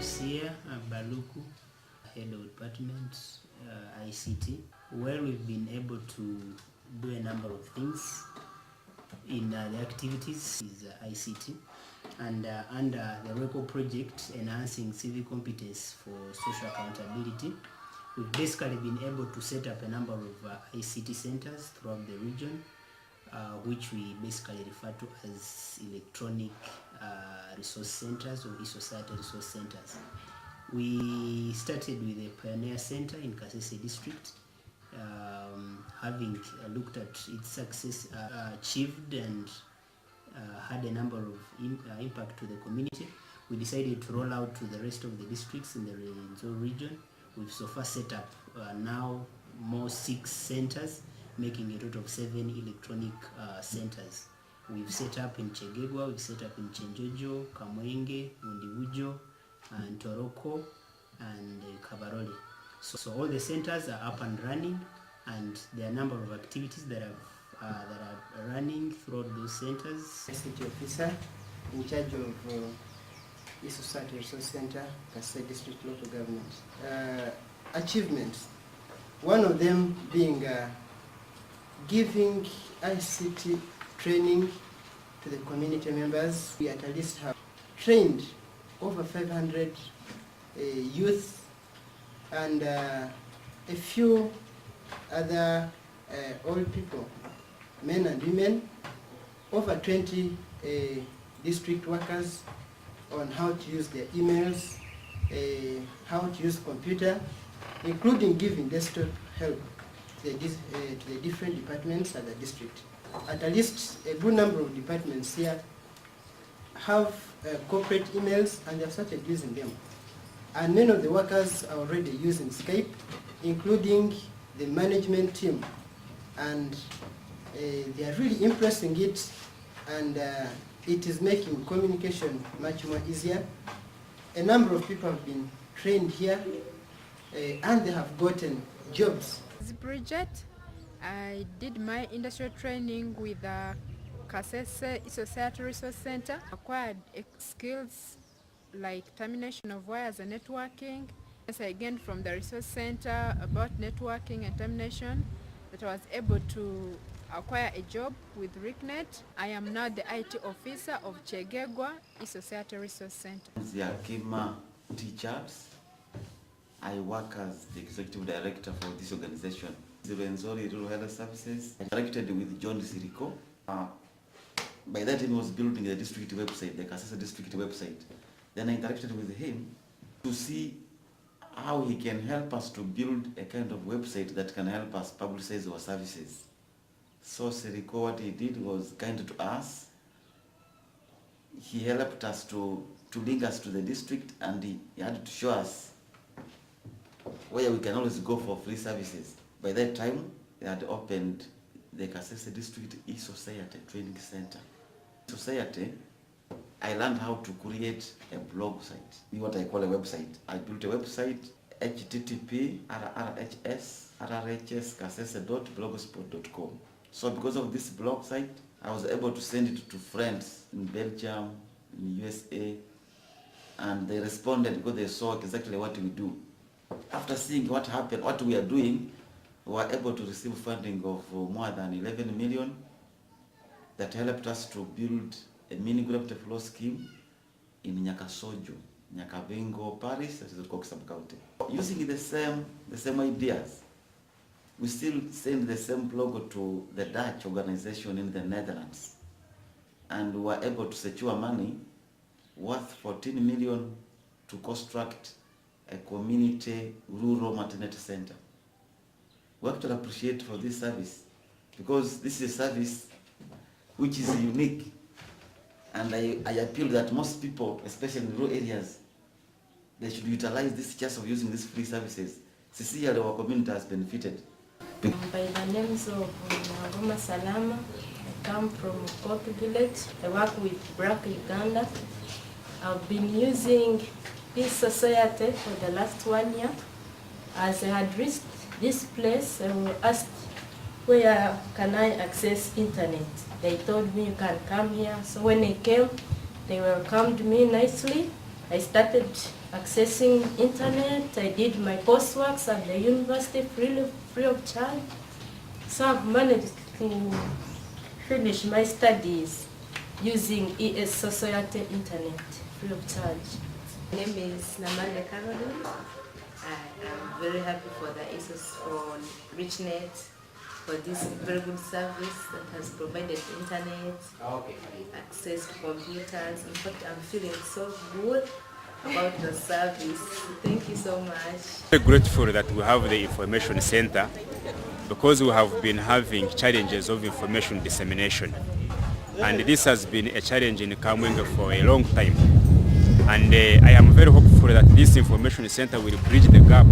Lucia Baluku, Head of Department ICT, where we've been able to do a number of things in the activities is ICT, and under the RECO project, Enhancing Civic Competence for Social Accountability, we've basically been able to set up a number of ICT centers throughout the region, which we basically refer to as electronic resource centers or e-society resource centers. We started with a pioneer center in Kasese district, having looked at its success achieved and had a number of impact to the community. We decided to roll out to the rest of the districts in the Rwenzori region. We've so far set up now more 6 centers, making a total of 7 electronic centers. We've set up in Chegegwa, we've set up in Chenjojo, Kamwenge, Mundibujo, and Toroko, and Kabarole. So all the centers are up and running, and there are a number of activities that are running throughout those centers. ICT officer in charge of e-society resource center, Kasese district local government. Achievements. One of them being giving ICT training to the community members. We at least have trained over 500 youth and a few other old people, men and women, over 20 district workers on how to use their emails, how to use computer, including giving desktop help to the different departments at the district. At least a good number of departments here have corporate emails, and they have started using them. And many of the workers are already using Skype, including the management team. And they are really impressing it, and it is making communication much more easier. A number of people have been trained here, and they have gotten jobs. This project, I did my industrial training with the Kasese e-society resource center. Acquired skills like termination of wires and networking. As I gained from the resource center about networking and termination, that I was able to acquire a job with RICNET. I am now the IT officer of Chegegwa e-society resource center. The Akima teachers. I work as the executive director for this organization, the Rwenzori Rural Health Services. I interacted with John Siriko. By that time he was building the district website, the Kasese district website. Then I interacted with him to see how he can help us to build a kind of website that can help us publicize our services. So Siriko, what he did was kind to us. He helped us to link us to the district, and he had to show us where we can always go for free services. By that time, they had opened the Kasese District e-society training center. Society, I learned how to create a blog site, what I call a website. I built a website, http://rhskasese.blogspot.com. So because of this blog site, I was able to send it to friends in Belgium, in USA, and they responded because they saw exactly what we do. After seeing what happened, what we are doing, we were able to receive funding of more than 11 million that helped us to build a mini gravity flow scheme in Nyakasojo, Nyakabengo Parish, that is the Koksam County. Using the same ideas, we still send the same logo to the Dutch organization in the Netherlands, and we were able to secure money worth 14 million to construct a community rural maternity center. We actually appreciate for this service, because this is a service which is unique, and I appeal that most people, especially in rural areas, they should utilize this chance of using these free services. Sincerely, our community has benefited. By the names of Ngoma Salama, I come from Kopi Village. I work with Black Uganda. I've been using this society for the last 1 year. As I had reached this place, I was asked, where can I access internet? They told me you can come here. So when I came, they welcomed me nicely. I started accessing internet. I did my courseworks at the university free of charge. So I've managed to finish my studies using ES Society Internet free of charge. My name is Namale Caroline. I am very happy for the ASOS for RichNet, for this very good service that has provided internet, access to computers. In fact, I'm feeling so good about the service. Thank you so much. Very grateful that we have the information center because we have been having challenges of information dissemination. And this has been a challenge in Kamwenge for a long time. And I am very hopeful that this information center will bridge the gap,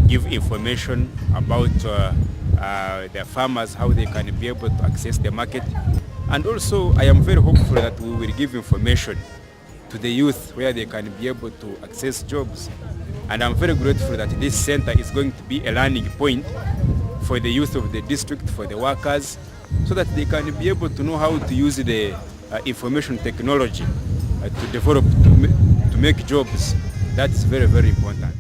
give information about the farmers, how they can be able to access the market. And also I am very hopeful that we will give information to the youth where they can be able to access jobs. And I'm very grateful that this center is going to be a learning point for the youth of the district, for the workers, so that they can be able to know how to use the information technology to develop, to make jobs. That's very, very important.